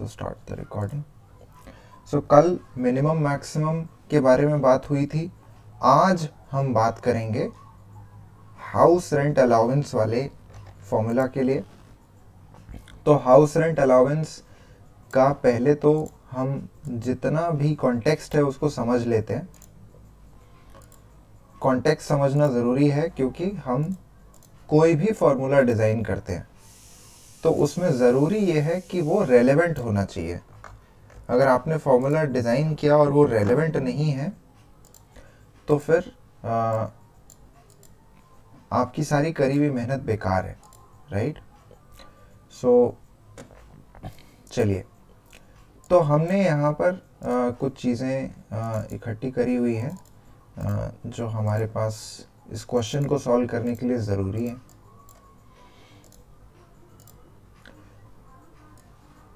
तो start the recording. सो कल minimum maximum के बारे में बात हुई थी। आज हम बात करेंगे हाउस रेंट अलाउंस वाले फॉर्मूला के लिए। तो हाउस रेंट अलाउंस का पहले तो हम जितना भी कॉन्टेक्स्ट है उसको समझ लेते हैं। कॉन्टेक्स्ट समझना ज़रूरी है क्योंकि हम कोई भी फॉर्मूला डिज़ाइन करते हैं तो उसमें ज़रूरी ये है कि वो रेलेवेंट होना चाहिए। अगर आपने फॉर्मूला डिज़ाइन किया और वो रेलेवेंट नहीं है तो फिर आपकी सारी करी हुई मेहनत बेकार है, राइट। सो चलिए, तो हमने यहाँ पर कुछ चीज़ें इकट्ठी करी हुई हैं जो हमारे पास इस क्वेश्चन को सॉल्व करने के लिए ज़रूरी है।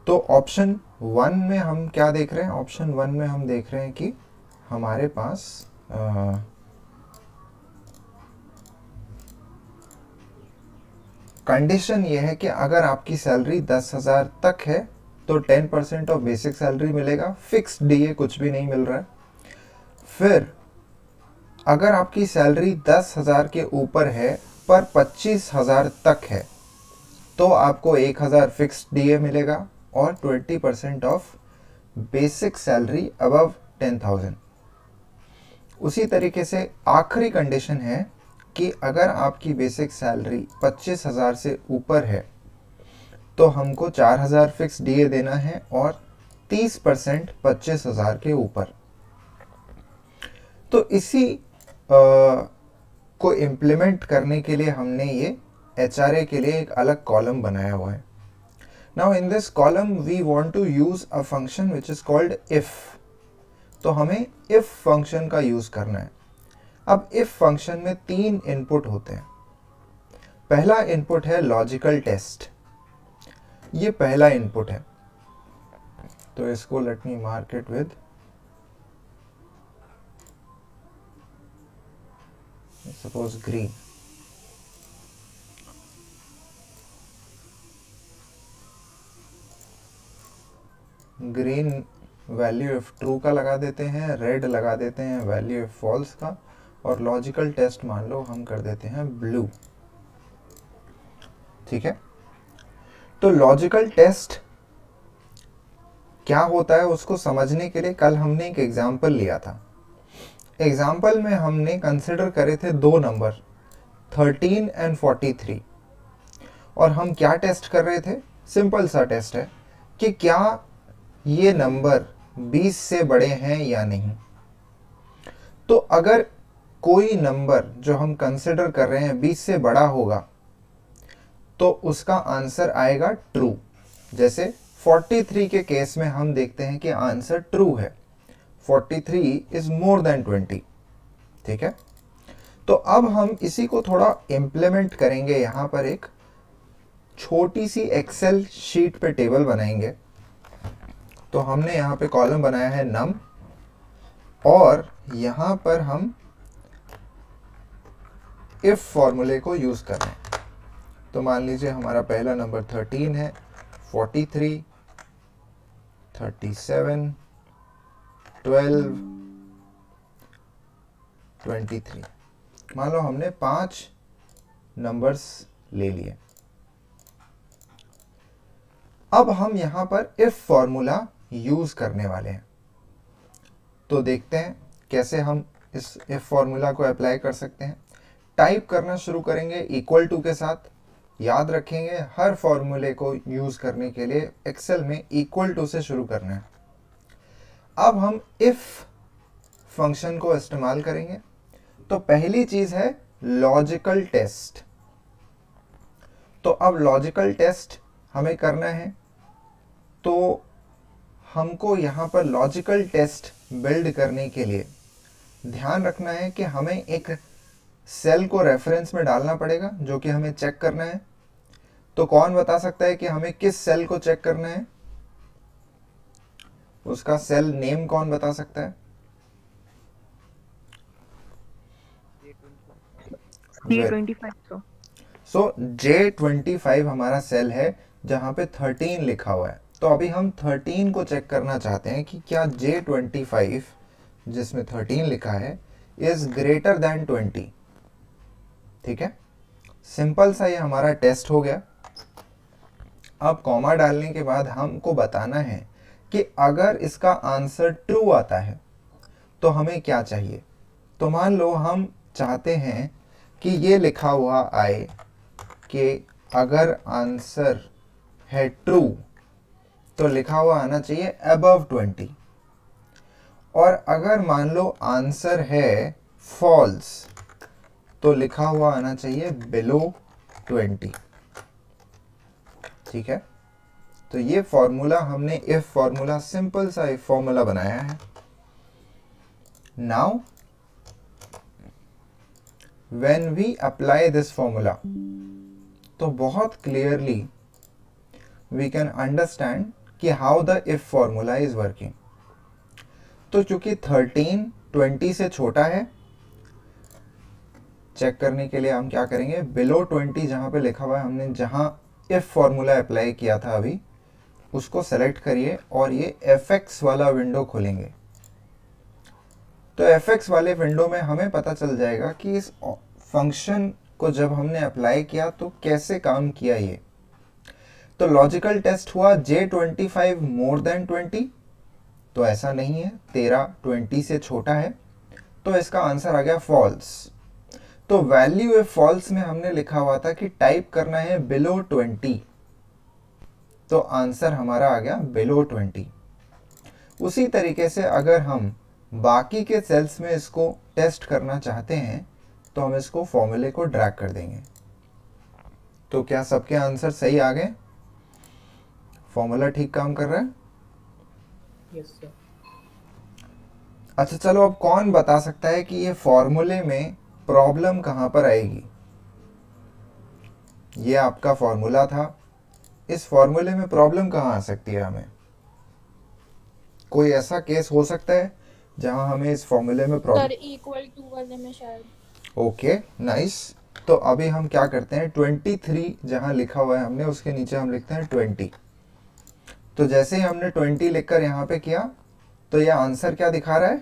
तो ऑप्शन 1 में हम क्या देख रहे हैं? ऑप्शन 1 में हम देख रहे हैं कि हमारे पास कंडीशन ये है कि अगर आपकी सैलरी 10,000 तक है तो 10% ऑफ बेसिक सैलरी मिलेगा, फिक्स्ड डीए कुछ भी नहीं मिल रहा है। फिर अगर आपकी सैलरी 10,000 के ऊपर है पर 25,000 तक है तो आपको 1,000 फिक्स्ड डीए मिलेगा और 20% ऑफ बेसिक सैलरी अबव 10,000। उसी तरीके से आखिरी कंडीशन है कि अगर आपकी बेसिक सैलरी 25,000 से ऊपर है तो हमको 4,000 फिक्स डीए देना है और 30% 25,000 के ऊपर। तो इसी को इम्प्लीमेंट करने के लिए हमने ये एचआरए के लिए एक अलग कॉलम बनाया हुआ है। Now in this column we want to use a function which is called if. तो हमें इफ फंक्शन का यूज करना है। अब इफ फंक्शन में 3 इनपुट होते हैं। पहला इनपुट है लॉजिकल टेस्ट, ये पहला इनपुट है। तो इसको let me mark it with suppose green. Green value if true का लगा देते हैं, रेड लगा देते हैं वैल्यू इफ फॉल्स का, और लॉजिकल टेस्ट मान लो हम कर देते हैं ब्लू। ठीक है, तो लॉजिकल टेस्ट क्या होता है उसको समझने के लिए कल हमने एक एग्जाम्पल लिया था। एग्जाम्पल में हमने कंसिडर करे थे 2 नंबर 13 एंड 43, और हम क्या टेस्ट कर रहे थे? सिंपल सा टेस्ट है कि क्या ये नंबर 20 से बड़े हैं या नहीं। तो अगर कोई नंबर जो हम कंसिडर कर रहे हैं 20 से बड़ा होगा तो उसका आंसर आएगा ट्रू। जैसे 43 के केस में हम देखते हैं कि आंसर ट्रू है, 43 इज मोर देन 20। ठीक है, तो अब हम इसी को थोड़ा इम्प्लीमेंट करेंगे। यहां पर एक छोटी सी एक्सेल शीट पे टेबल बनाएंगे। तो हमने यहां पे कॉलम बनाया है नम, और यहां पर हम इफ फॉर्मूले को यूज कर रहे हैं। तो मान लीजिए हमारा पहला नंबर 13 है, 43, 37, 12, 23। मान लो हमने 5 नंबर्स ले लिए। अब हम यहां पर इफ फॉर्मूला यूज करने वाले हैं। तो देखते हैं कैसे हम इस इफ फॉर्मूला को अप्लाई कर सकते हैं। टाइप करना शुरू करेंगे इक्वल टू के साथ। याद रखेंगे हर फॉर्मूले को यूज करने के लिए एक्सेल में इक्वल टू से शुरू करना है। अब हम इफ फंक्शन को इस्तेमाल करेंगे। तो पहली चीज है लॉजिकल टेस्ट। तो अब लॉजिकल टेस्ट हमें करना है, तो हमको यहां पर लॉजिकल टेस्ट बिल्ड करने के लिए ध्यान रखना है कि हमें एक सेल को रेफरेंस में डालना पड़ेगा जो कि हमें चेक करना है। तो कौन बता सकता है कि हमें किस सेल को चेक करना है? उसका सेल नेम कौन बता सकता है? J25। सो J25 हमारा सेल है जहां पे 13 लिखा हुआ है। तो अभी हम 13 को चेक करना चाहते हैं कि क्या J25 जिसमें 13 लिखा है इज ग्रेटर देन 20। ठीक है, सिंपल सा ये हमारा टेस्ट हो गया। अब कॉमा डालने के बाद हमको बताना है कि अगर इसका आंसर ट्रू आता है तो हमें क्या चाहिए। तो मान लो हम चाहते हैं कि ये लिखा हुआ आए कि अगर आंसर है ट्रू तो लिखा हुआ आना चाहिए अबव 20, और अगर मान लो आंसर है फॉल्स तो लिखा हुआ आना चाहिए बिलो 20। ठीक है, तो ये फॉर्मूला हमने इफ फॉर्मूला, सिंपल सा इफ फॉर्मूला बनाया है। Now when we apply this formula तो बहुत क्लियरली वी कैन अंडरस्टैंड कि how the if formula is working. तो चूंकि 13 20 से छोटा है, चेक करने के लिए हम क्या करेंगे, बिलो 20 जहां पे लिखा हुआ है, हमने जहां इफ फॉर्मूला अप्लाई किया था अभी उसको सेलेक्ट करिए और ये fx वाला विंडो खोलेंगे। तो fx वाले विंडो में हमें पता चल जाएगा कि इस फंक्शन को जब हमने अप्लाई किया तो कैसे काम किया ये। तो लॉजिकल टेस्ट हुआ J25 मोर देन 20, तो ऐसा नहीं है, 13 20 से छोटा है, तो इसका आंसर आ गया फॉल्स। तो वैल्यू इफ फॉल्स में हमने लिखा हुआ था कि टाइप करना है बिलो 20, तो आंसर हमारा आ गया बिलो 20। उसी तरीके से अगर हम बाकी के सेल्स में इसको टेस्ट करना चाहते हैं तो हम इसको फॉर्मूले को ड्रैग कर देंगे। तो क्या सबके आंसर सही आ गए? फॉर्मूला ठीक काम कर रहा है? Yes sir. अच्छा चलो, अब कौन बता सकता है कि ये फॉर्मूले में प्रॉब्लम कहां पर आएगी? ये आपका फॉर्मूला था, इस फॉर्मूले में प्रॉब्लम कहां आ सकती है हमें? कोई ऐसा केस हो सकता है जहां हमें इस फॉर्मूले में प्रॉब्लम? सर इक्वल टू वाले में शायद। Okay nice. तो अभी हम क्या करते हैं, 23 जहां लिखा हुआ है हमने उसके नीचे हम लिखते हैं 20। तो जैसे ही हमने 20 लिखकर यहां पे किया तो ये आंसर क्या दिखा रहा है?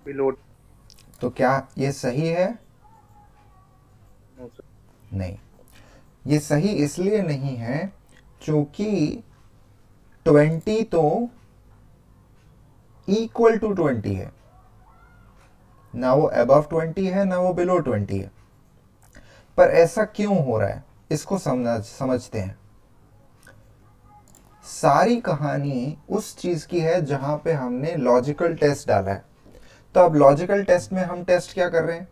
बिलो। तो क्या ये सही है? No sir. नहीं, ये सही इसलिए नहीं है क्योंकि 20 तो इक्वल टू 20 है, ना वो अबव 20 है ना वो बिलो 20 है। पर ऐसा क्यों हो रहा है इसको समझते हैं। सारी कहानी उस चीज की है जहां पे हमने लॉजिकल टेस्ट डाला है। तो अब लॉजिकल टेस्ट में हम टेस्ट क्या कर रहे हैं,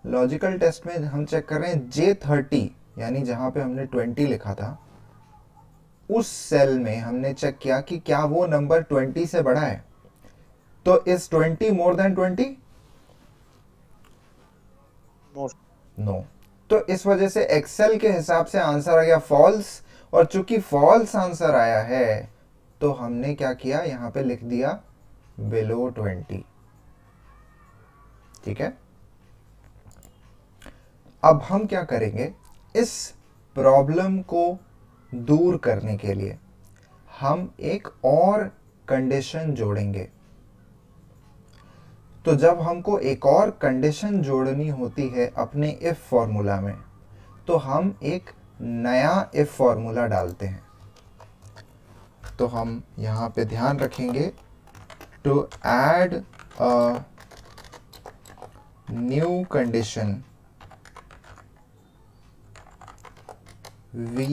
लॉजिकल टेस्ट में हम चेक कर रहे हैं J30, यानी जहां पे हमने 20 लिखा था उस सेल में हमने चेक किया कि क्या वो नंबर 20 से बड़ा है। तो is 20 more than 20? No. No. तो इस वजह से एक्सेल के हिसाब से आंसर आ गया फॉल्स, और चूंकि फॉल्स आंसर आया है तो हमने क्या किया, यहां पे लिख दिया बिलो 20। ठीक है, अब हम क्या करेंगे, इस प्रॉब्लम को दूर करने के लिए हम एक और कंडीशन जोड़ेंगे। तो जब हमको एक और कंडीशन जोड़नी होती है अपने इफ फॉर्मूला में तो हम एक नया इफ फॉर्मूला डालते हैं। तो हम यहां पे ध्यान रखेंगे, to add a new condition we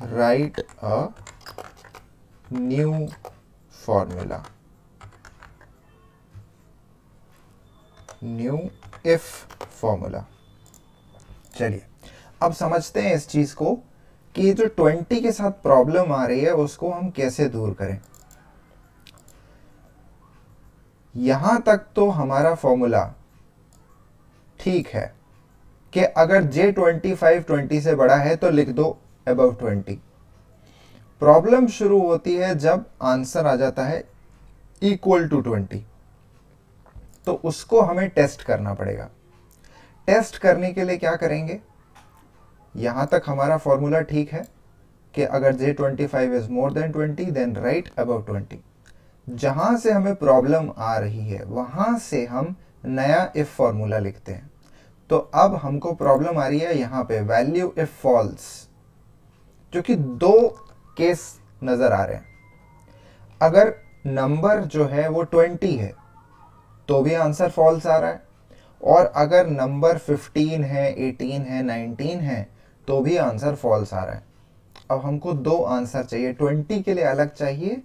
write a new formula, new if formula। चलिए अब समझते हैं इस चीज को कि ये जो 20 के साथ प्रॉब्लम आ रही है उसको हम कैसे दूर करें। यहां तक तो हमारा फॉर्मूला ठीक है कि अगर J25 20 से बड़ा है तो लिख दो अबव 20। प्रॉब्लम शुरू होती है जब आंसर आ जाता है इक्वल टू 20, तो उसको हमें टेस्ट करना पड़ेगा। टेस्ट करने के लिए क्या करेंगे, यहां तक हमारा फॉर्मूला ठीक है, कि अगर J25 is more than 20 then right above 20। जहां से हमें प्रॉब्लम आ रही है वहां से हम नया इफ फॉर्मूला लिखते हैं। तो अब हमको प्रॉब्लम आ रही है यहाँ पे वैल्यू इफ फॉल्स, जो कि दो केस नजर आ रहे हैं। अगर नंबर जो है वो 20 है तो भी आंसर फॉल्स आ रहा है, और अगर नंबर 15 है, 18 है, 19 है तो भी आंसर फॉल्स आ रहा है। अब हमको दो आंसर चाहिए, 20 के लिए अलग चाहिए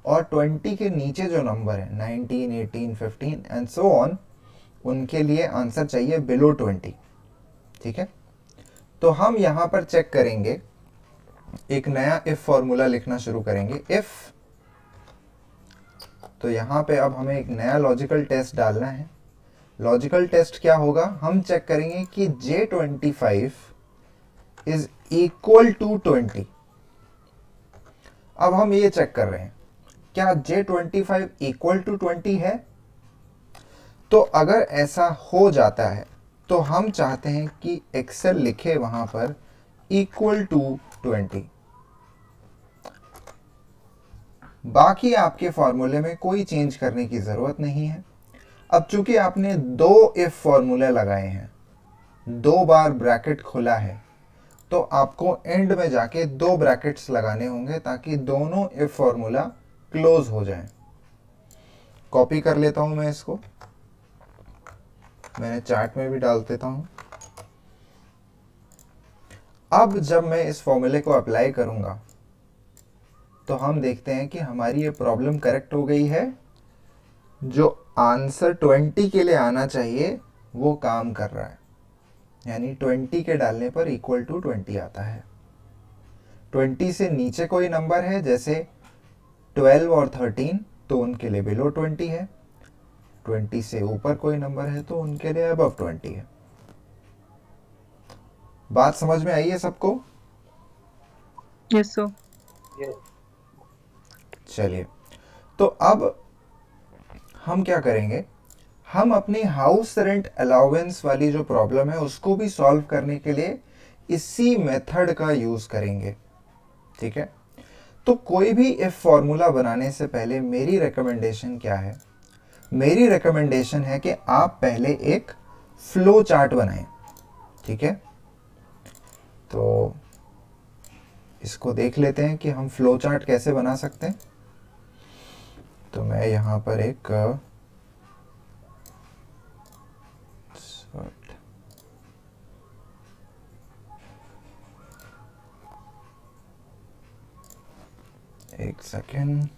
और 20 के नीचे जो नंबर है 19, 18, 15 एंड सो ऑन, उनके लिए आंसर चाहिए बिलो 20। ठीक है, तो हम यहां पर चेक करेंगे, एक नया इफ फॉर्मूला लिखना शुरू करेंगे। इफ, तो यहां पे अब हमें एक नया लॉजिकल टेस्ट डालना है। लॉजिकल टेस्ट क्या होगा, हम चेक करेंगे कि J25 इज इक्वल टू 20। अब हम ये चेक कर रहे हैं क्या J25 इक्वल टू 20 है। तो अगर ऐसा हो जाता है तो हम चाहते हैं कि एक्सेल लिखे वहां पर इक्वल टू 20। बाकी आपके फॉर्मूले में कोई चेंज करने की जरूरत नहीं है। अब चूंकि आपने दो इफ फॉर्मूले लगाए हैं, दो बार ब्रैकेट खुला है, तो आपको एंड में जाके दो ब्रैकेट्स लगाने होंगे ताकि दोनों इफ फॉर्मूला क्लोज हो जाएं। कॉपी कर लेता हूं मैं इसको, मैंने चार्ट में भी डाल देता हूं। अब जब मैं इस फॉर्मूले को अप्लाई करूंगा तो हम देखते हैं कि हमारी ये प्रॉब्लम करेक्ट हो गई है। जो आंसर 20 के लिए आना चाहिए वो काम कर रहा है, यानी 20 के डालने पर इक्वल टू 20 आता है। 20 से नीचे कोई नंबर है जैसे 12 और 13 तो उनके लिए बिलो 20 है। 20 से ऊपर कोई नंबर है तो उनके लिए अबव 20 है। बात समझ में आई है सबको? Yes sir. Yes. चलिए, तो अब हम क्या करेंगे, हम अपनी हाउस रेंट अलाउंस वाली जो प्रॉब्लम है उसको भी सॉल्व करने के लिए इसी मेथड का यूज करेंगे। ठीक है, तो कोई भी इफ फॉर्मूला बनाने से पहले मेरी रिकमेंडेशन क्या है, मेरी रिकमेंडेशन है कि आप पहले एक फ्लो चार्ट बनाएं। ठीक है, तो इसको देख लेते हैं कि हम फ्लो चार्ट कैसे बना सकते हैं। तो मैं यहां पर एक एक सेकेंड,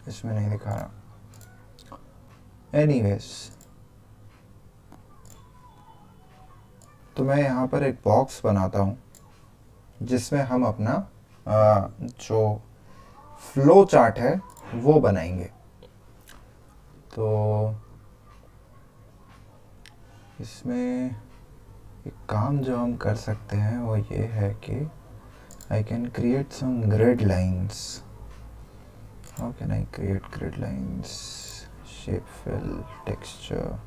इसमें नहीं दिखा रहा। एनीवेज, तो मैं यहाँ पर एक बॉक्स बनाता हूँ जिसमें हम अपना जो फ्लो चार्ट है वो बनाएंगे। तो इसमें एक काम जो हम कर सकते हैं वो ये है कि I can create some grid lines. How can I create grid lines? Shape fill, texture.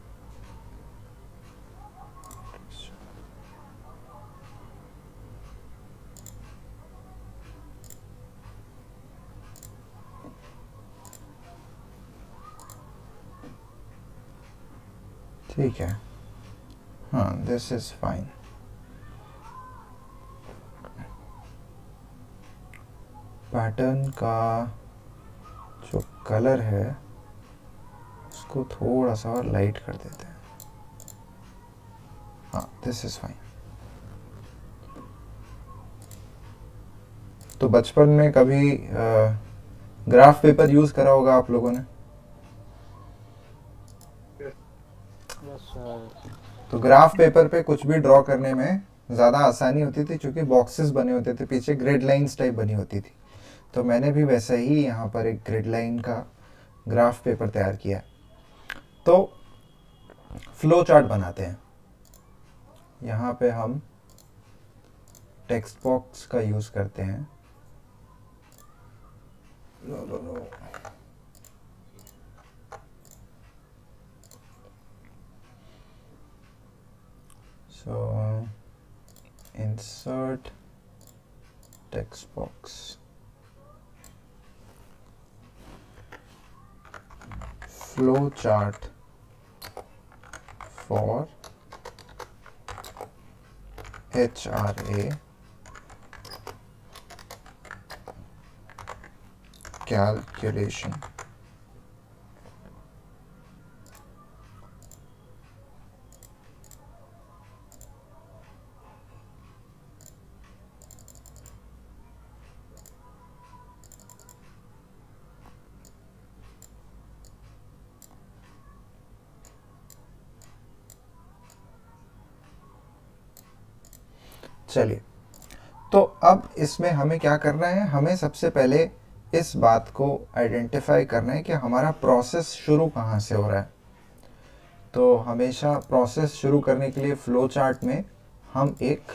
ठीक है, हाँ, this is fine. पैटर्न का जो कलर है उसको थोड़ा सा और लाइट कर देते हैं। हाँ, दिस इज फाइन। तो बचपन में कभी ग्राफ पेपर यूज करा होगा आप लोगों ने? तो ग्राफ पेपर पे कुछ भी ड्रॉ करने में ज़्यादा आसानी होती थी क्योंकि बॉक्सेस बने होते थे, पीछे ग्रिड लाइंस टाइप बनी होती थी। तो मैंने भी वैसे ही यहाँ पर एक ग्रिड लाइन का ग्राफ पेपर तैयार किया। तो फ्लो चार्ट बनाते हैं। यहाँ पे हम टेक्स्ट बॉक्स का यूज करते हैं। No so insert text box, flow chart for HRA calculation। चलिए, तो अब इसमें हमें क्या करना है, हमें सबसे पहले इस बात को आइडेंटिफाई करना है कि हमारा प्रोसेस शुरू कहाँ से हो रहा है। तो हमेशा प्रोसेस शुरू करने के लिए फ्लो चार्ट में हम एक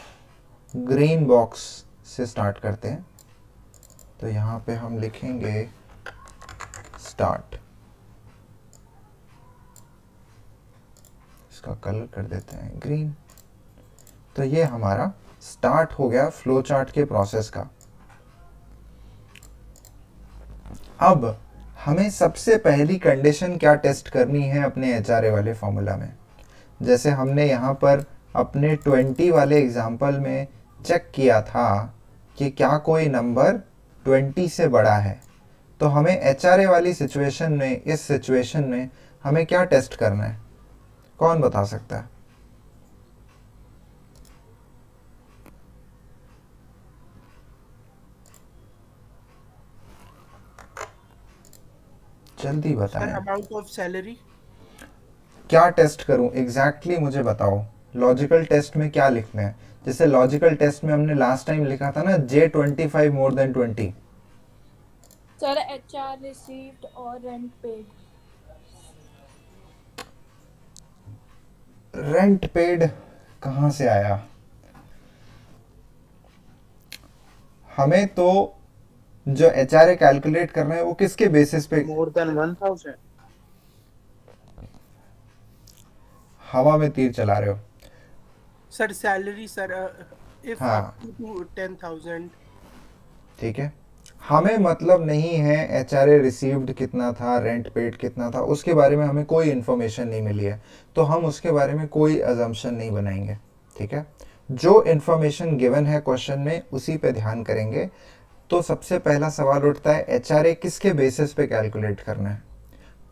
ग्रीन बॉक्स से स्टार्ट करते हैं। तो यहाँ पे हम लिखेंगे स्टार्ट, इसका कलर कर देते हैं ग्रीन। तो ये हमारा स्टार्ट हो गया फ्लो चार्ट के प्रोसेस का। अब हमें सबसे पहली कंडीशन क्या टेस्ट करनी है अपने एचआरए वाले फॉर्मूला में। जैसे हमने यहाँ पर अपने 20 वाले एग्जाम्पल में चेक किया था कि क्या कोई नंबर 20 से बड़ा है, तो हमें एचआरए वाली सिचुएशन में, इस सिचुएशन में हमें क्या टेस्ट करना है, कौन बता सकता है? जल्दी बताएं। Amount of salary. क्या टेस्ट करूं एग्जैक्टली मुझे बताओ। लॉजिकल टेस्ट में क्या लिखना है? जैसे लॉजिकल टेस्ट में हमने लास्ट टाइम लिखा था ना J25 मोर देन 20। सर HR received और rent paid। रेंट पेड कहाँ से आया? हमें तो जो एचआरए कैलकुलेट करना है वो किसके बेसिस पे? More than 1000। हवा में तीर चला रहे हो। सर सैलरी सर इफ हाँ। Up to 10,000। ठीक है, हमें मतलब नहीं है एचआरए रिसीव्ड कितना था, रेंट पेड कितना था, उसके बारे में हमें कोई इन्फॉर्मेशन नहीं मिली है, तो हम उसके बारे में कोई अजम्पशन नहीं बनाएंगे। ठीक है, जो इन्फॉर्मेशन गिवन है क्वेश्चन में उसी पे ध्यान करेंगे। तो सबसे पहला सवाल उठता है एचआरए किसके बेसिस पे कैलकुलेट करना है?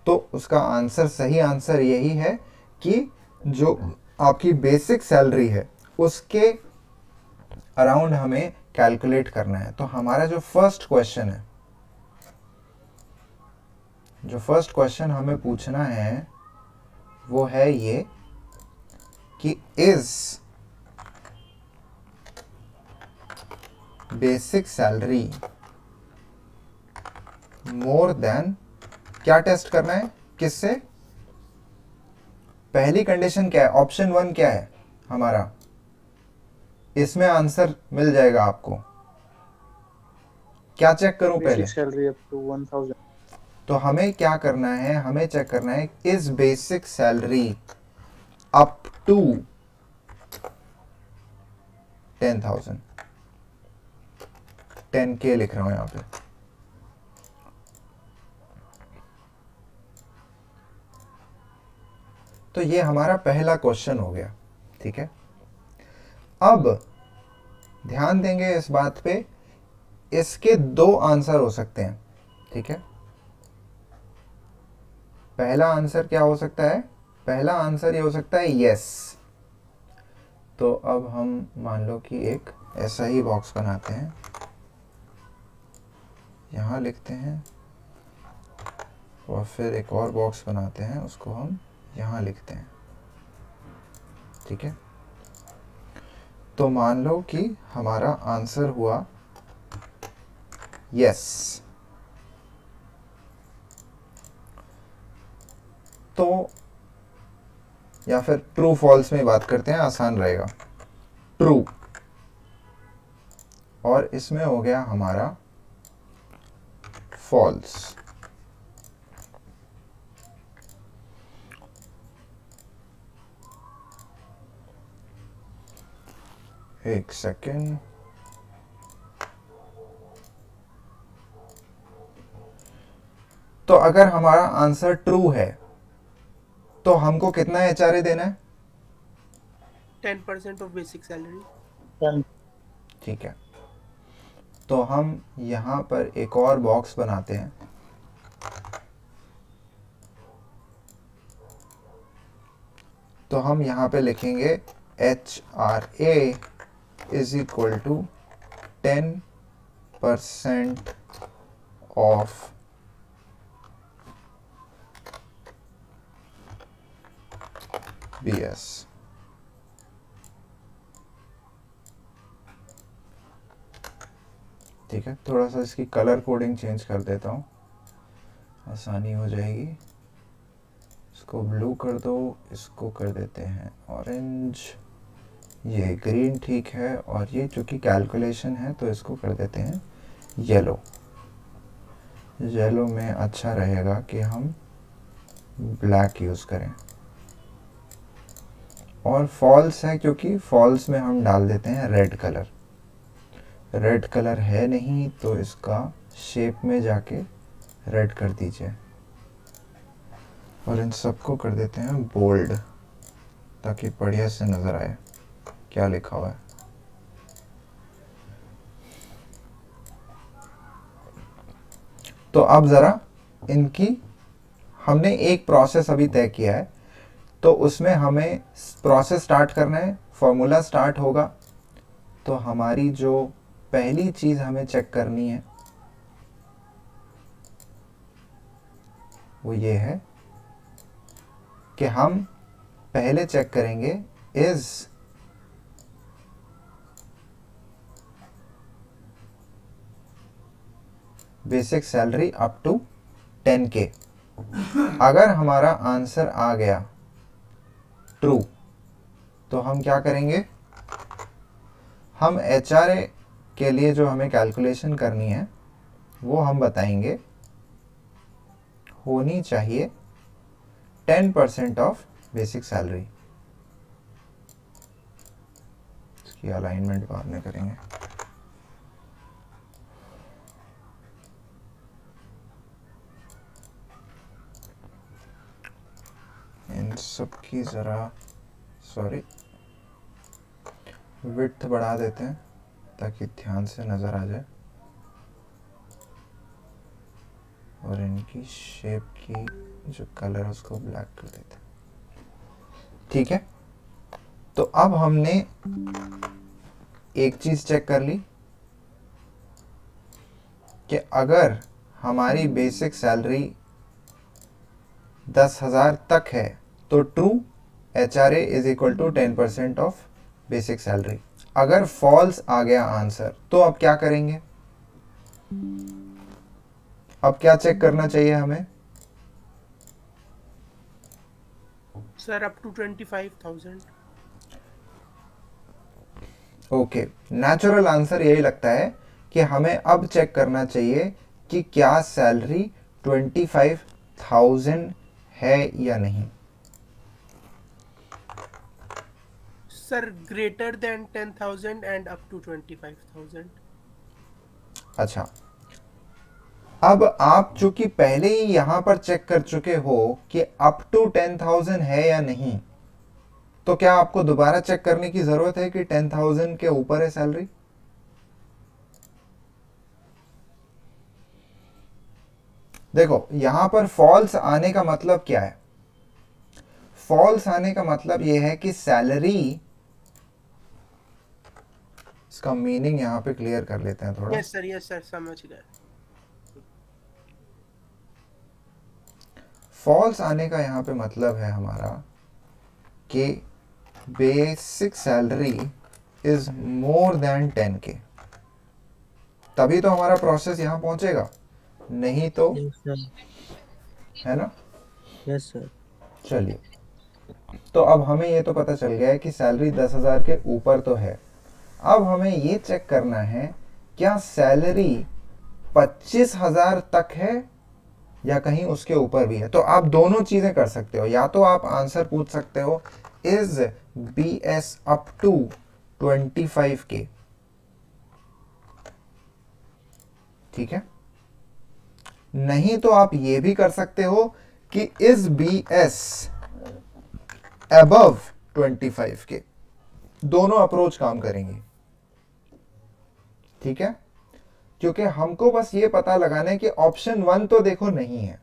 तो उसका आंसर, सही आंसर यही है कि जो आपकी बेसिक सैलरी है उसके अराउंड हमें कैलकुलेट करना है। तो हमारा जो फर्स्ट क्वेश्चन है, जो फर्स्ट क्वेश्चन हमें पूछना है वो है ये कि is basic salary more than, क्या टेस्ट करना है किससे? पहली कंडीशन क्या है? ऑप्शन 1 क्या है हमारा? इसमें आंसर मिल जाएगा आपको। क्या चेक करूं पहले? Salary up to 1000। तो हमें क्या करना है, हमें चेक करना है is basic salary up to 10,000। 10K लिख रहा हूं यहां पे। तो ये हमारा पहला क्वेश्चन हो गया। ठीक है, अब ध्यान देंगे इस बात पे, इसके दो आंसर हो सकते हैं। ठीक है, पहला आंसर क्या हो सकता है? पहला आंसर ये हो सकता है यस। तो अब हम मान लो कि एक ऐसा ही बॉक्स बनाते हैं, यहां लिखते हैं, और फिर एक और बॉक्स बनाते हैं, उसको हम यहां लिखते हैं। ठीक है, तो मान लो कि हमारा आंसर हुआ यस। तो या फिर ट्रू फॉल्स में बात करते हैं, आसान रहेगा। ट्रू, और इसमें हो गया हमारा फॉल्स। एक सेकेंड, तो अगर हमारा आंसर ट्रू है तो हमको कितना HRA देना है? 10% of basic salary. 10. ठीक है, तो हम यहां पर एक और बॉक्स बनाते हैं। तो हम यहां पे लिखेंगे HRA is equal to 10% of BS। ठीक है, थोड़ा सा इसकी कलर कोडिंग चेंज कर देता हूँ, आसानी हो जाएगी। इसको ब्लू कर दो, इसको कर देते हैं ऑरेंज, ये ग्रीन ठीक है, और ये चूँकि कैलकुलेशन है तो इसको कर देते हैं येलो। येलो में अच्छा रहेगा कि हम ब्लैक यूज़ करें, और फॉल्स है क्योंकि फॉल्स में हम डाल देते हैं रेड कलर। रेड कलर है नहीं तो इसका शेप में जाके रेड कर दीजिए, और इन सबको कर देते हैं बोल्ड ताकि बढ़िया से नज़र आए क्या लिखा हुआ है। तो अब ज़रा इनकी, हमने एक प्रोसेस अभी तय किया है तो उसमें हमें प्रोसेस स्टार्ट करना है, फॉर्मूला स्टार्ट होगा। तो हमारी जो पहली चीज़ हमें चेक करनी है वो ये है कि हम पहले चेक करेंगे is basic salary up to 10K। अगर हमारा आंसर आ गया ट्रू तो हम क्या करेंगे, हम HRA के लिए जो हमें कैलकुलेशन करनी है वो हम बताएंगे होनी चाहिए 10% ऑफ बेसिक सैलरी। इसकी अलाइनमेंट बाद में करेंगे। इन सब की ज़रा सॉरी विड्थ बढ़ा देते हैं ताकि ध्यान से नज़र आ जाए, और इनकी शेप की जो कलर है उसको ब्लैक कर देते हैं। ठीक है, तो अब हमने एक चीज़ चेक कर ली कि अगर हमारी बेसिक सैलरी 10,000 तक है तो true HRA is equal to 10% of basic salary. अगर फॉल्स आ गया आंसर तो अब क्या करेंगे, अब क्या चेक करना चाहिए हमें? Sir, up to 25,000. Okay, natural answer यही लगता है कि हमें अब चेक करना चाहिए कि क्या सैलरी 25,000 है या नहीं। Sir, greater than 10,000 and up to 25,000. अच्छा, अब आप चूंकि पहले ही यहां पर चेक कर चुके हो कि अप टू 10,000 है या नहीं, तो क्या आपको दोबारा चेक करने की जरूरत है कि 10,000 के ऊपर है सैलरी? देखो यहां पर फॉल्स आने का मतलब क्या है? फॉल्स आने का मतलब यह है कि सैलरी, इसका मीनिंग यहां पे क्लियर कर लेते हैं थोड़ा। Yes, sir, समझ गए। फॉल्स आने का यहां पे मतलब है हमारा कि basic salary is more then 10K, तभी तो हमारा प्रोसेस यहां पहुंचेगा, नहीं तो है ना। Yes sir. चलिए, तो अब हमें ये तो पता चल गया है कि सैलरी 10,000 के ऊपर तो है। अब हमें ये चेक करना है क्या सैलरी 25,000 तक है या कहीं उसके ऊपर भी है? तो आप दोनों चीजें कर सकते हो, या तो आप आंसर पूछ सकते हो is BS up to 25K, ठीक है। नहीं तो आप ये भी कर सकते हो कि इज BS अबव 25K। दोनों अप्रोच काम करेंगे, ठीक है, क्योंकि हमको बस ये पता लगाना है कि ऑप्शन 1 तो देखो नहीं है,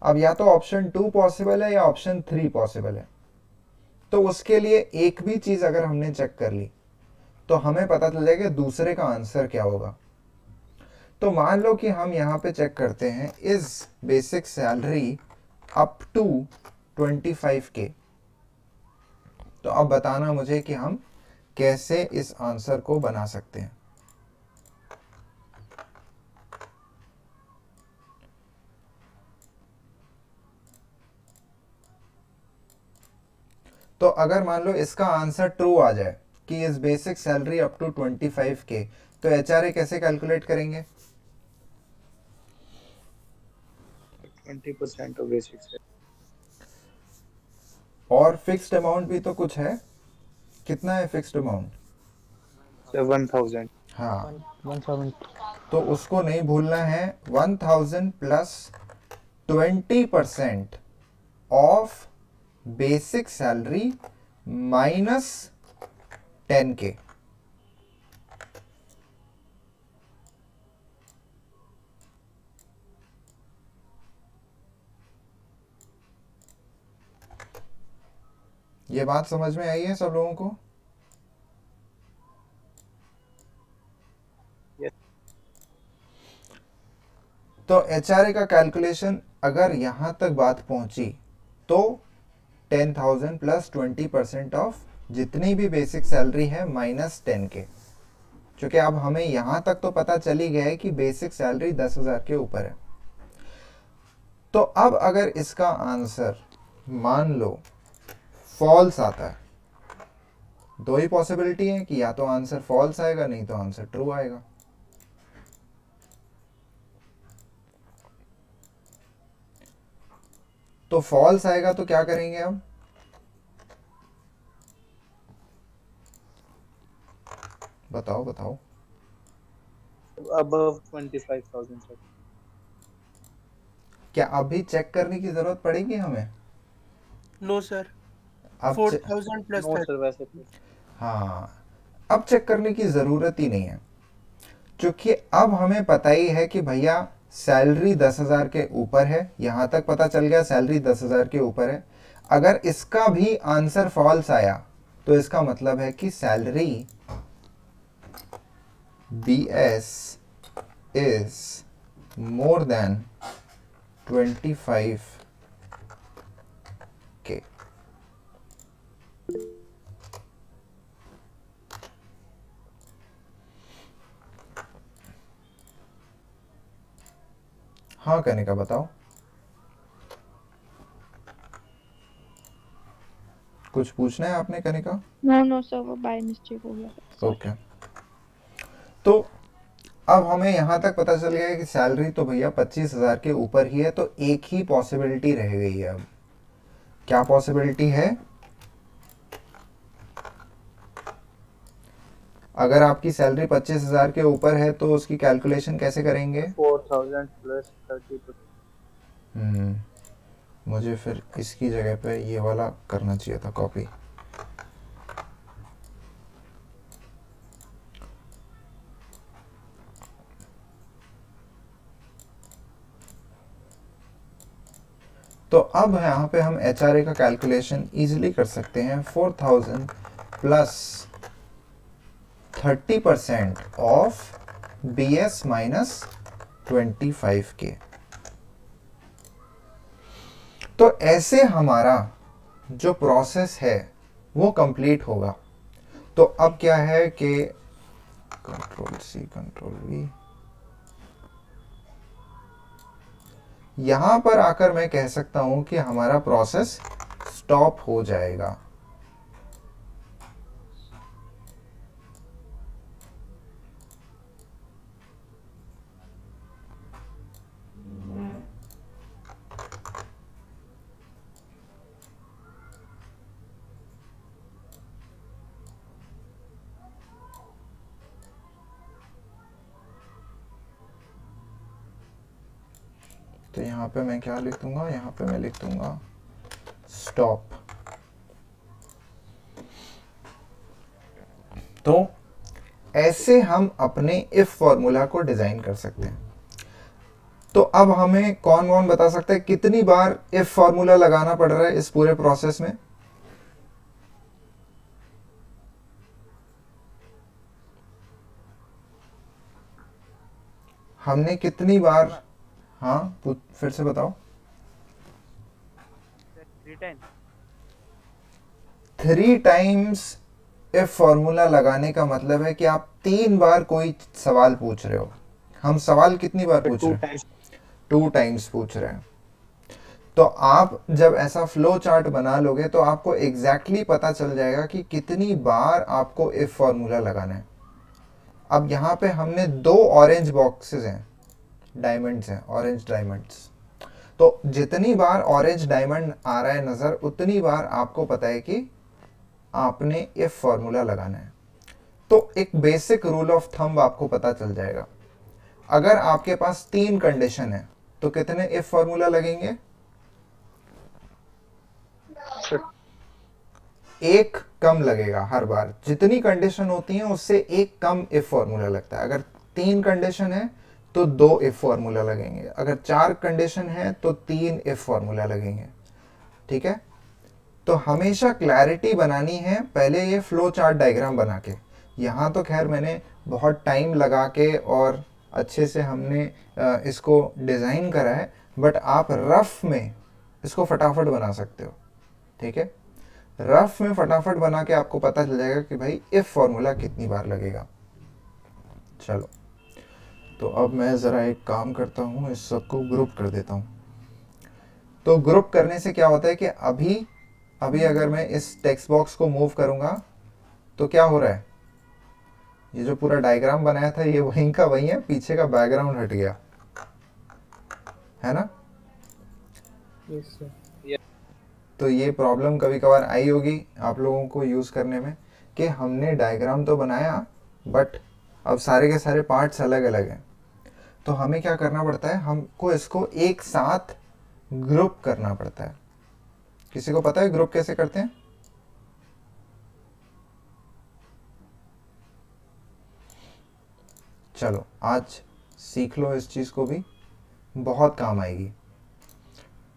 अब या तो ऑप्शन 2 पॉसिबल है या ऑप्शन 3 पॉसिबल है। तो उसके लिए एक भी चीज अगर हमने चेक कर ली तो हमें पता चल जाएगा दूसरे का आंसर क्या होगा। तो मान लो कि हम यहां पे चेक करते हैं is basic salary up to 25K। तो अब बताना मुझे कि हम कैसे इस आंसर को बना सकते हैं। तो अगर मान लो इसका आंसर ट्रू आ जाए कि इस basic salary up to 25K, तो HRA कैसे कैलकुलेट करेंगे? 20% ऑफ बेसिक से और फिक्स्ड अमाउंट भी तो कुछ है, कितना है फिक्स्ड अमाउंट? 1,000। हाँ, 170। तो उसको नहीं भूलना है। 1,000 plus 20% of basic salary minus 10K। ये बात समझ में आई है सब लोगों को? Yes. तो HRA का कैलकुलेशन अगर यहां तक बात पहुंची तो 10,000 प्लस 20% ऑफ जितनी भी बेसिक सैलरी है माइनस 10K। क्योंकि अब हमें यहां तक तो पता चल ही गया है कि बेसिक सैलरी 10,000 के ऊपर है। तो अब अगर इसका आंसर मान लो फॉल्स आता है, दो ही पॉसिबिलिटी है कि या तो आंसर फॉल्स आएगा नहीं तो आंसर ट्रू आएगा। तो फॉल्स आएगा तो क्या करेंगे अब? बताओ बताओ। above 25,000 sir. क्या अभी चेक करने की जरूरत पड़ेगी हमें? नो सर, अब 4,000 प्लस नो 30। सर वैसे तो हाँ, अब चेक करने की जरूरत ही नहीं है, क्योंकि अब हमें पता ही है कि भैया सैलरी 10,000 के ऊपर है। यहां तक पता चल गया सैलरी 10,000 के ऊपर है। अगर इसका भी आंसर फॉल्स आया तो इसका मतलब है कि salary BS is more then 25K। हाँ कनिका बताओ, कुछ पूछना है आपने कनिका? नो नो सर, वो बाय मिस्टेक हो गया। ओके। तो अब हमें यहां तक पता चल गया है कि सैलरी तो भैया 25,000 के ऊपर ही है। तो एक ही पॉसिबिलिटी रह गई है। अब क्या पॉसिबिलिटी है? अगर आपकी सैलरी 25,000 के ऊपर है तो उसकी कैलकुलेशन कैसे करेंगे? 4,000 प्लस 30%। मुझे फिर इसकी जगह पे ये वाला करना चाहिए था कॉपी। तो अब यहाँ पे हम HRA का कैलकुलेशन इजीली कर सकते हैं। 4,000 plus 30% of BS minus 25K। तो ऐसे हमारा जो प्रोसेस है वो कंप्लीट होगा। तो अब क्या है कि Ctrl+C Ctrl+V, यहां पर आकर मैं कह सकता हूं कि हमारा प्रोसेस स्टॉप हो जाएगा। तो यहाँ पे मैं क्या लिख दूंगा, यहाँ पे मैं लिख दूंगा स्टॉप। तो ऐसे हम अपने इफ फॉर्मूला को डिजाइन कर सकते हैं। तो अब हमें कौन कौन बता सकता है कितनी बार इफ फॉर्मूला लगाना पड़ रहा है इस पूरे प्रोसेस में? हमने कितनी बार, हाँ फिर से बताओ। 3 टाइम्स इफ फॉर्मूला लगाने का मतलब है कि आप 3 बार कोई सवाल पूछ रहे हो। हम सवाल कितनी बार पूछ रहे हैं? 2 टाइम्स पूछ रहे हैं। तो आप जब ऐसा फ्लो चार्ट बना लोगे तो आपको एग्जैक्टली पता चल जाएगा कि कितनी बार आपको इफ फॉर्मूला लगाना है। अब यहाँ पे हमने 2 ऑरेंज बॉक्सेस हैं, डायमंड्स हैं, ऑरेंज डायमंड्स। तो जितनी बार ऑरेंज डायमंड आ रहा है नजर, उतनी बार आपको पता है कि आपने इफ फॉर्मूला लगाना है। तो एक बेसिक रूल ऑफ थंब आपको पता चल जाएगा। अगर आपके पास 3 कंडीशन है तो कितने इफ फॉर्मूला लगेंगे? एक कम लगेगा हर बार। जितनी कंडीशन होती है उससे एक कम इफ फॉर्मूला लगता है। अगर 3 कंडीशन है तो 2 इफ फॉर्मूला लगेंगे। अगर 4 कंडीशन है तो 3 इफ फॉर्मूला लगेंगे। ठीक है, तो हमेशा क्लैरिटी बनानी है पहले ये फ्लो चार्ट डायग्राम बना के। यहाँ तो खैर मैंने बहुत टाइम लगा के और अच्छे से हमने इसको डिज़ाइन करा है, बट आप रफ में इसको फटाफट बना सकते हो। ठीक है, रफ में फटाफट बना के आपको पता चल जाएगा कि भाई इफ फॉर्मूला कितनी बार लगेगा। चलो, तो अब मैं ज़रा एक काम करता हूँ, इस सबको ग्रुप कर देता हूँ। तो ग्रुप करने से क्या होता है कि अभी अगर मैं इस टेक्स्ट बॉक्स को मूव करूँगा तो क्या हो रहा है, ये जो पूरा डायग्राम बनाया था ये वहीं का वहीं है, पीछे का बैकग्राउंड हट गया है ना। Yes sir. तो ये प्रॉब्लम कभी कभार आई होगी आप लोगों को यूज़ करने में कि हमने डायग्राम तो बनाया बट अब सारे के सारे पार्ट्स अलग अलग हैं। तो हमें क्या करना पड़ता है, हमको इसको एक साथ ग्रुप करना पड़ता है। किसी को पता है ग्रुप कैसे करते हैं? चलो आज सीख लो, इस चीज़ को भी बहुत काम आएगी।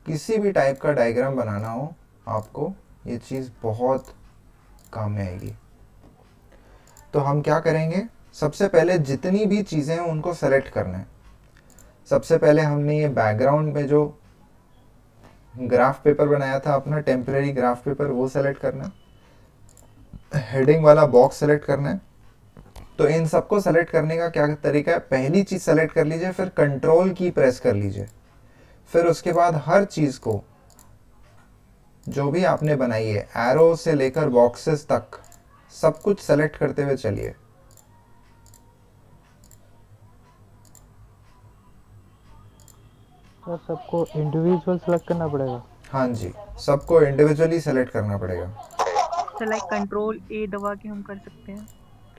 किसी भी टाइप का डायग्राम बनाना हो आपको, ये चीज़ बहुत काम में आएगी। तो हम क्या करेंगे, सबसे पहले जितनी भी चीज़ें हैं उनको सेलेक्ट करना है। सबसे पहले हमने ये बैकग्राउंड में जो ग्राफ पेपर बनाया था अपना, टेम्परेरी ग्राफ पेपर, वो सेलेक्ट करना है। हेडिंग वाला बॉक्स सेलेक्ट करना है। तो इन सबको सेलेक्ट करने का क्या तरीका है, पहली चीज़ सेलेक्ट कर लीजिए, फिर कंट्रोल की प्रेस कर लीजिए, फिर उसके बाद हर चीज़ को जो भी आपने बनाई है, एरो से लेकर बॉक्सेस तक, सब कुछ सेलेक्ट करते हुए चलिए। सर सबको इंडिविजुअल सेलेक्ट करना पड़ेगा? हाँ जी, सबको इंडिविजुअली सेलेक्ट करना पड़ेगा। तो लाइक कंट्रोल ए दबा के हम कर सकते हैं।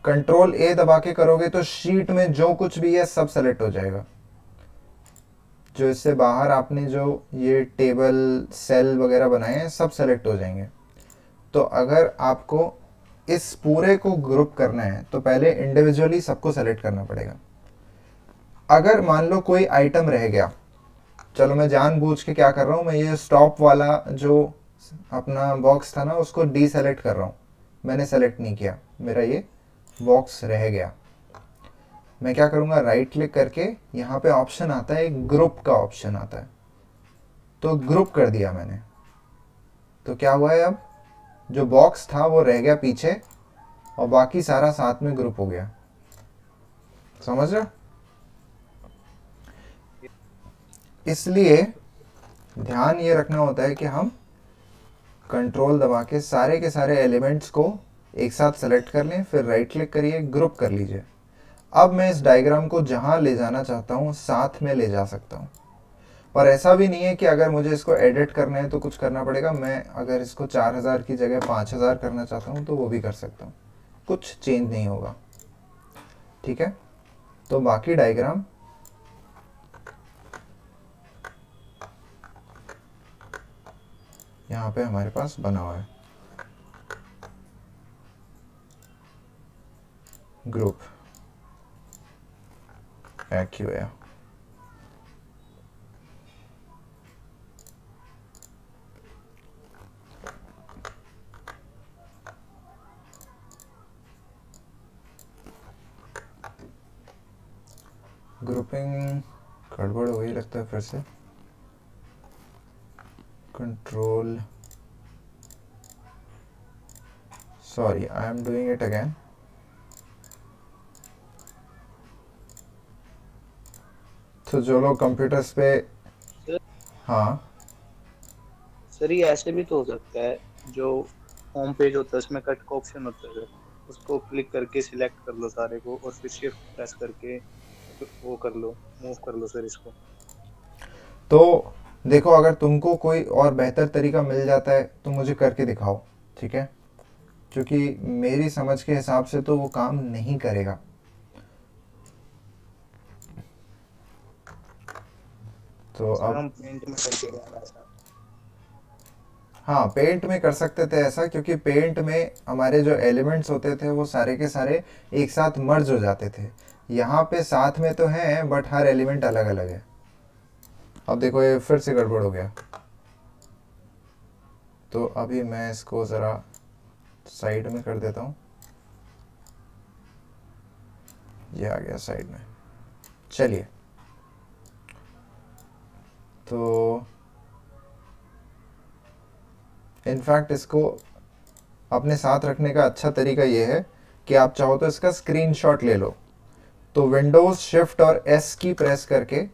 कंट्रोल ए दबा के करोगे तो शीट में जो कुछ भी है सब सेलेक्ट हो जाएगा। जो इससे बाहर आपने जो ये टेबल सेल वगैरह बनाए हैं सब सेलेक्ट हो जाएंगे। तो अगर आपको इस पूरे को ग्रुप करना है तो पहले इंडिविजुअली सबको सेलेक्ट करना पड़ेगा। अगर मान लो कोई आइटम रह गया, चलो मैं जानबूझ के क्या कर रहा हूँ, मैं ये स्टॉप वाला जो अपना बॉक्स था ना उसको डी सेलेक्ट कर रहा हूँ, मैंने सेलेक्ट नहीं किया, मेरा ये बॉक्स रह गया। मैं क्या करूँगा, राइट क्लिक करके यहाँ पे ऑप्शन आता है, एक ग्रुप का ऑप्शन आता है, तो ग्रुप कर दिया मैंने। तो क्या हुआ है, अब जो बॉक्स था वो रह गया पीछे और बाकी सारा साथ में ग्रुप हो गया। समझ रहे? इसलिए ध्यान ये रखना होता है कि हम कंट्रोल दबा के सारे एलिमेंट्स को एक साथ सेलेक्ट कर लें, फिर राइट क्लिक करिए, ग्रुप कर लीजिए। अब मैं इस डायग्राम को जहां ले जाना चाहता हूं साथ में ले जा सकता हूं। और ऐसा भी नहीं है कि अगर मुझे इसको एडिट करना है तो कुछ करना पड़ेगा। मैं अगर इसको 4000 की जगह 5000 करना चाहता हूं तो वो भी कर सकता हूं, कुछ चेंज नहीं होगा। ठीक है, तो बाकी डायग्राम यहाँ पे हमारे पास बना हुआ है ग्रुप एक्यूए। ग्रुपिंग गड़बड़ हो ही लगता है फिर से। Control, sorry I am doing it again. तो जो लोग कंप्यूटर्स पे, हाँ सर ये ऐसे भी तो हो सकता है, जो होम पेज होता है उसमें कट का ऑप्शन होता है सर, उसको क्लिक करके सिलेक्ट कर लो सारे को और फिर शिफ्ट प्रेस करके वो कर लो, मूव कर लो सर इसको। तो देखो, अगर तुमको कोई और बेहतर तरीका मिल जाता है तो मुझे करके दिखाओ, ठीक है? क्योंकि मेरी समझ के हिसाब से तो वो काम नहीं करेगा। तो सर अब हम पेंट में करके रहा ऐसा। हाँ, पेंट में कर सकते थे ऐसा, क्योंकि पेंट में हमारे जो एलिमेंट्स होते थे वो सारे के सारे एक साथ मर्ज हो जाते थे। यहाँ पे साथ में तो हैं बट हर एलिमेंट अलग अलग है। अब देखो ये फिर से गड़बड़ हो गया। तो अभी मैं इसको ज़रा साइड में कर देता हूँ। ये आ गया साइड में। चलिए, तो इनफैक्ट इसको अपने साथ रखने का अच्छा तरीका ये है कि आप चाहो तो इसका स्क्रीनशॉट ले लो। तो विंडोज़ शिफ्ट और एस की प्रेस करके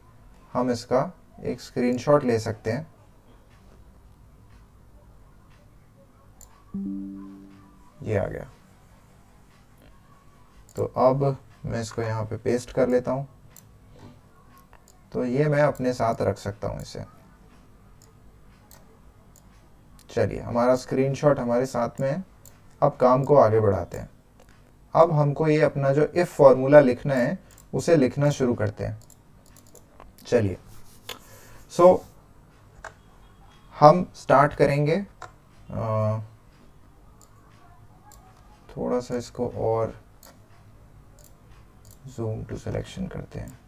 हम इसका एक स्क्रीनशॉट ले सकते हैं। ये आ गया। तो अब मैं इसको यहाँ पे पेस्ट कर लेता हूँ। तो ये मैं अपने साथ रख सकता हूँ इसे। चलिए, हमारा स्क्रीनशॉट हमारे साथ में है। अब काम को आगे बढ़ाते हैं। अब हमको ये अपना जो इफ फॉर्मूला लिखना है उसे लिखना शुरू करते हैं। चलिए, सो हम स्टार्ट करेंगे। थोड़ा सा इसको और जूम टू सिलेक्शन करते हैं।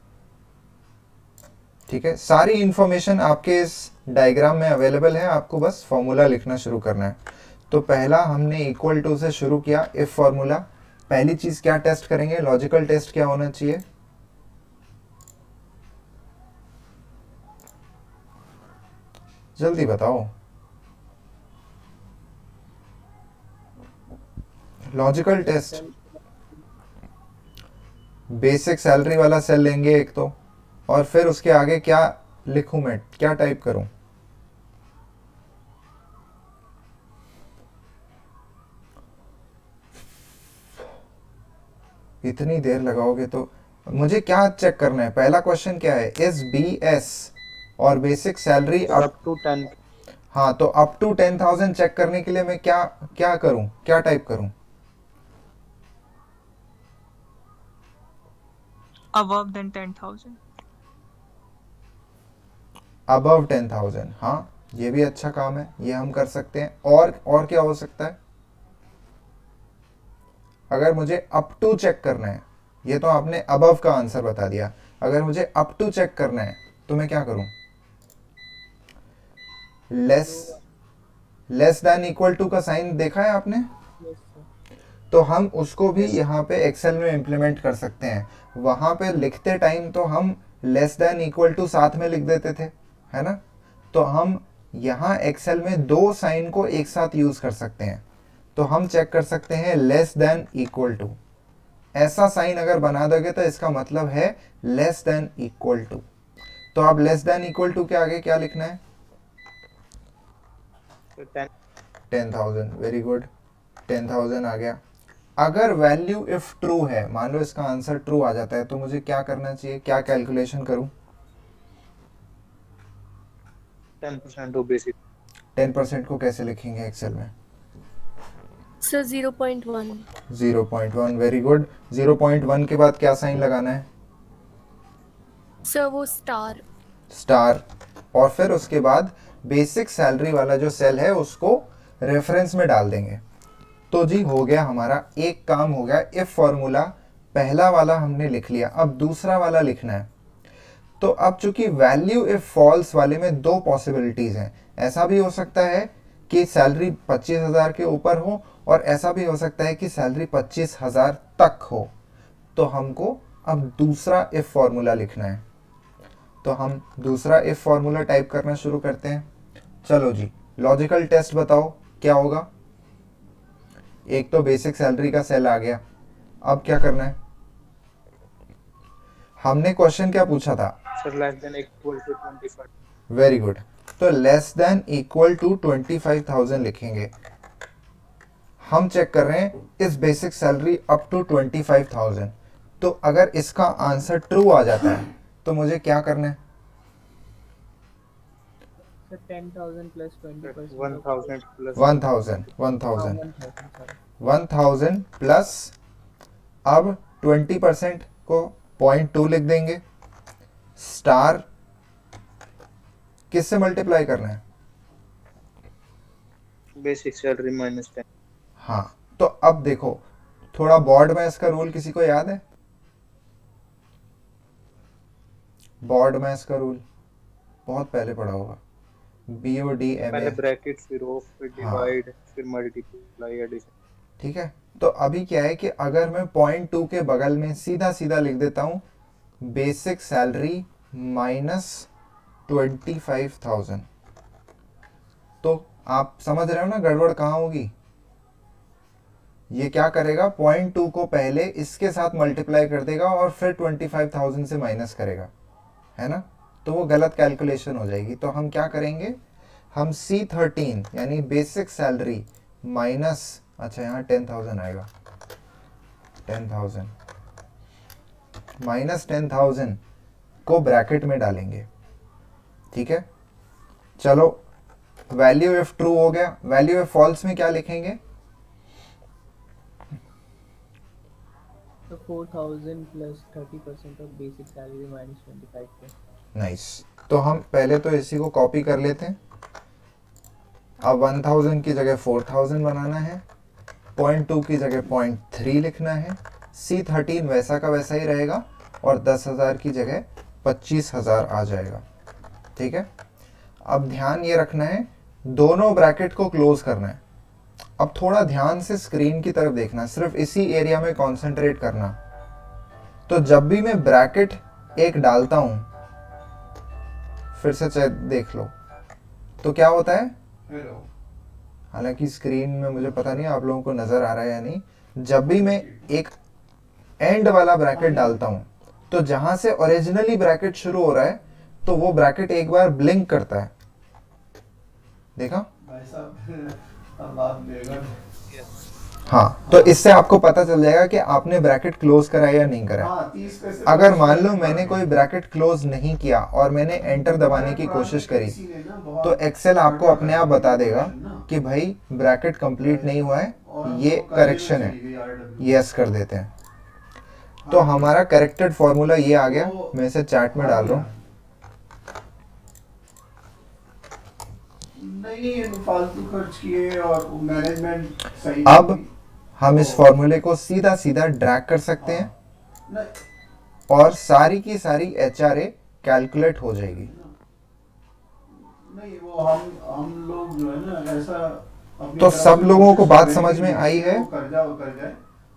ठीक है, सारी इंफॉर्मेशन आपके इस डायग्राम में अवेलेबल है, आपको बस फॉर्मूला लिखना शुरू करना है। तो पहला हमने इक्वल टू से शुरू किया, इफ फॉर्मूला। पहली चीज क्या टेस्ट करेंगे? लॉजिकल टेस्ट क्या होना चाहिए? जल्दी बताओ। लॉजिकल टेस्ट बेसिक सैलरी वाला सेल लेंगे एक तो, और फिर उसके आगे क्या लिखूं मैं, क्या टाइप करूं? इतनी देर लगाओगे तो मुझे क्या चेक करना है? पहला क्वेश्चन क्या है? इज बी एस और बेसिक सैलरी अप टू 10। हाँ, तो अप टू 10,000 चेक करने के लिए मैं क्या क्या करूं, क्या टाइप करूं? above than 10,000। अबव 10,000, हाँ ये भी अच्छा काम है, ये हम कर सकते हैं। और क्या हो सकता है? अगर मुझे अप टू चेक करना है, ये तो आपने अबव का आंसर बता दिया। अगर मुझे अप टू चेक करना है तो मैं क्या करूं? लेस देन इक्वल टू का साइन देखा है आपने? तो हम उसको भी यहाँ पे एक्सेल में इंप्लीमेंट कर सकते हैं। वहां पे लिखते टाइम तो हम लेस देन इक्वल टू साथ में लिख देते थे, है ना? तो हम यहाँ एक्सेल में दो साइन को एक साथ यूज कर सकते हैं। तो हम चेक कर सकते हैं लेस देन इक्वल टू, ऐसा साइन अगर बना दोगे तो इसका मतलब है लेस देन इक्वल टू। तो अब लेस देन इक्वल टू के आगे क्या लिखना है? 10,000। वेरी गुड, 10,000 आ गया। अगर वैल्यू इफ ट्रू है, मान लो इसका आंसर ट्रू आ जाता है, तो मुझे क्या करना चाहिए? क्या कैलकुलेशन करूं? 10% हो बेसिक। 10% को कैसे लिखेंगे एक्सेल में? सर 0.1। 0.1। Very good. 0.1 के बाद क्या साइन लगाना है? सर वो स्टार। स्टार, और फिर उसके बाद बेसिक सैलरी वाला जो सेल है उसको रेफरेंस में डाल देंगे। तो जी हो गया हमारा, एक काम हो गया। इफ फॉर्मूला पहला वाला हमने लिख लिया, अब दूसरा वाला लिखना है। तो अब चूंकि वैल्यू इफ फॉल्स वाले में दो पॉसिबिलिटीज हैं, ऐसा भी हो सकता है कि सैलरी 25,000 के ऊपर हो और ऐसा भी हो सकता है कि सैलरी 25,000 तक हो। तो हमको अब दूसरा इफ फॉर्मूला लिखना है। तो हम दूसरा इफ फॉर्मूला टाइप करना शुरू करते हैं। चलो जी, लॉजिकल टेस्ट बताओ क्या होगा। एक तो बेसिक सैलरी का सेल आ गया, अब क्या करना है। हमने क्वेश्चन क्या पूछा था? Sir less than equal to 25। Very good. तो लेस देन इक्वल टू 25,000 लिखेंगे। हम चेक कर रहे हैं इस बेसिक सैलरी अप टू 25,000। तो अगर इसका आंसर ट्रू आ जाता है तो मुझे क्या करना है? Sir 10,000 plus 20%. 1000 प्लस 1000 प्लस, अब 20% को 0.2 लिख देंगे। स्टार किससे मल्टीप्लाई करना है? Basic salary minus 10। हाँ, तो अब देखो थोड़ा बोर्ड में इसका रूल किसी को याद है? बोर्ड में इसका रूल बहुत पहले पढ़ा होगा, BODMA। पहले ब्रैकेट, फिर ऑफ, फिर हाँ। डिवाइड, फिर मल्टीप्लाई, एडिशन। ठीक है, तो अभी क्या है कि अगर मैं 0.2 के बगल में सीधा सीधा लिख देता हूं बेसिक सैलरी माइनस 25,000, तो आप समझ रहे हो ना गड़बड़ कहाँ होगी। ये क्या करेगा, 0.2 को पहले इसके साथ मल्टीप्लाई कर देगा और फिर 25,000 से माइनस करेगा, है ना। तो वो गलत कैलकुलेशन हो जाएगी। तो हम क्या करेंगे, हम C13 यानी बेसिक सैलरी माइनस, अच्छा यहाँ 10,000 आएगा, 10,000 माइनस 10,000 को ब्रैकेट में डालेंगे। ठीक है, चलो वैल्यू इफ ट्रू हो गया। वैल्यू इफ फॉल्स में क्या लिखेंगे? So 4,000 plus 30% of basic salary minus 25%. Nice. तो हम पहले तो इसी को कॉपी कर लेते हैं। अब 1000 की जगह 4000 बनाना है, 0.2 की जगह 0.3 लिखना है। C13 वैसा का वैसा ही रहेगा और 10,000 की जगह 25,000 आ जाएगा। ठीक है, अब ध्यान ये रखना है दोनों ब्रैकेट को क्लोज करना है। अब थोड़ा ध्यान से स्क्रीन की तरफ देखना, सिर्फ इसी एरिया में कंसंट्रेट करना। तो जब भी मैं ब्रैकेट एक डालता हूं, फिर से देख लो तो क्या होता है। हालांकि स्क्रीन में मुझे पता नहीं आप लोगों को नजर आ रहा है या नहीं। जब भी मैं एक एंड वाला ब्रैकेट डालता हूं तो जहां से ओरिजिनली ब्रैकेट शुरू हो रहा है तो वो ब्रैकेट एक बार ब्लिंक करता है, देखा। हाँ, तो इससे आपको पता चल जाएगा कि आपने ब्रैकेट क्लोज करा या नहीं करा। अगर मान लो मैंने कोई ब्रैकेट क्लोज नहीं किया और मैंने एंटर दबाने की कोशिश करी तो एक्सेल आपको अपने आप बता देगा कि भाई ब्रैकेट कंप्लीट नहीं हुआ है, ये करेक्शन है, यस कर देते हैं। तो हमारा करेक्टेड फॉर्मूला ये आ गया, मैं इसे चैट में डाल रहा हूँ। नहीं फालतू खर्च किए और मैनेजमेंट सही। अब हम इस फॉर्मूले को सीधा सीधा ड्रैग कर सकते हैं और सारी की सारी HRA कैलकुलेट हो जाएगी। नहीं वो हम लोग जो है ना ऐसा अपनी तो तरफ सब से लोगों को कोशिश बात करें समझ कि में आई है? वो कर्जा उतर जाए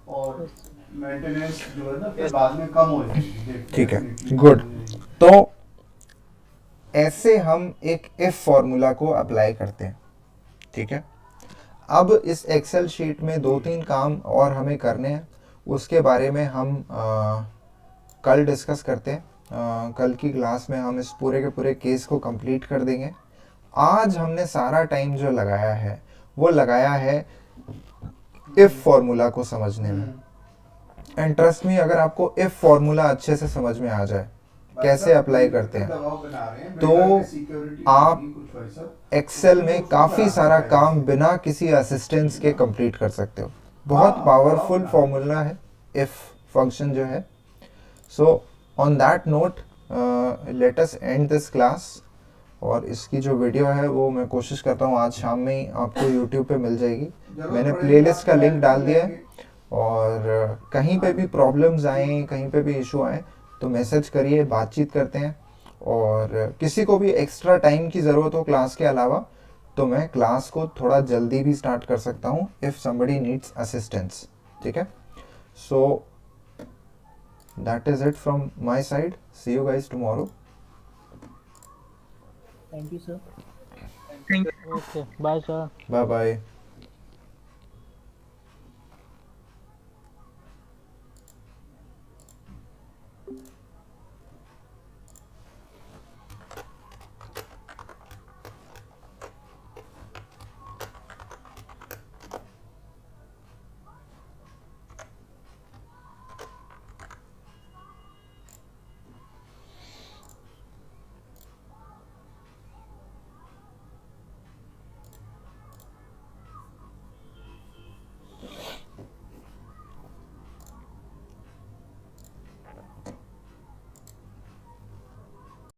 और मेंटेनेंस जो है ना फिर बाद में कम हो जाएगी। ठीक है, गुड। तो ऐसे हम एक इफ फॉर्मूला को अप्लाई करते हैं। ठीक है, अब इस एक्सेल शीट में 2-3 काम और हमें करने हैं, उसके बारे में हम कल डिस्कस करते हैं। कल की क्लास में हम इस पूरे के पूरे केस को कंप्लीट कर देंगे। आज हमने सारा टाइम जो लगाया है वो लगाया है इफ फॉर्मूला को समझने में। एंड ट्रस्ट मी, अगर आपको इफ फॉर्मूला अच्छे से समझ में आ जाए कैसे अप्लाई करते हैं तो आप एक्सेल में काफ़ी सारा काम बिना किसी असिस्टेंस के कंप्लीट कर सकते हो। बहुत पावरफुल फॉर्मूला है इफ फंक्शन जो है। So on that note let us and this class. और इसकी जो वीडियो है वो मैं कोशिश करता हूँ आज शाम में ही आपको यूट्यूब पे मिल जाएगी। मैंने प्लेलिस्ट का लिंक डाल दिया है, और कहीं पे भी प्रॉब्लम्स आए, कहीं पे भी इशू आए तो मैसेज करिए, बातचीत करते हैं। और किसी को भी एक्स्ट्रा टाइम की ज़रूरत हो क्लास के अलावा तो मैं क्लास को थोड़ा जल्दी भी स्टार्ट कर सकता हूँ इफ़ समबडी नीड्स असिस्टेंस। ठीक है, so that is it from my side. See you guys tomorrow. Thank you, sir. Thank Okay. Bye, sir. Bye bye.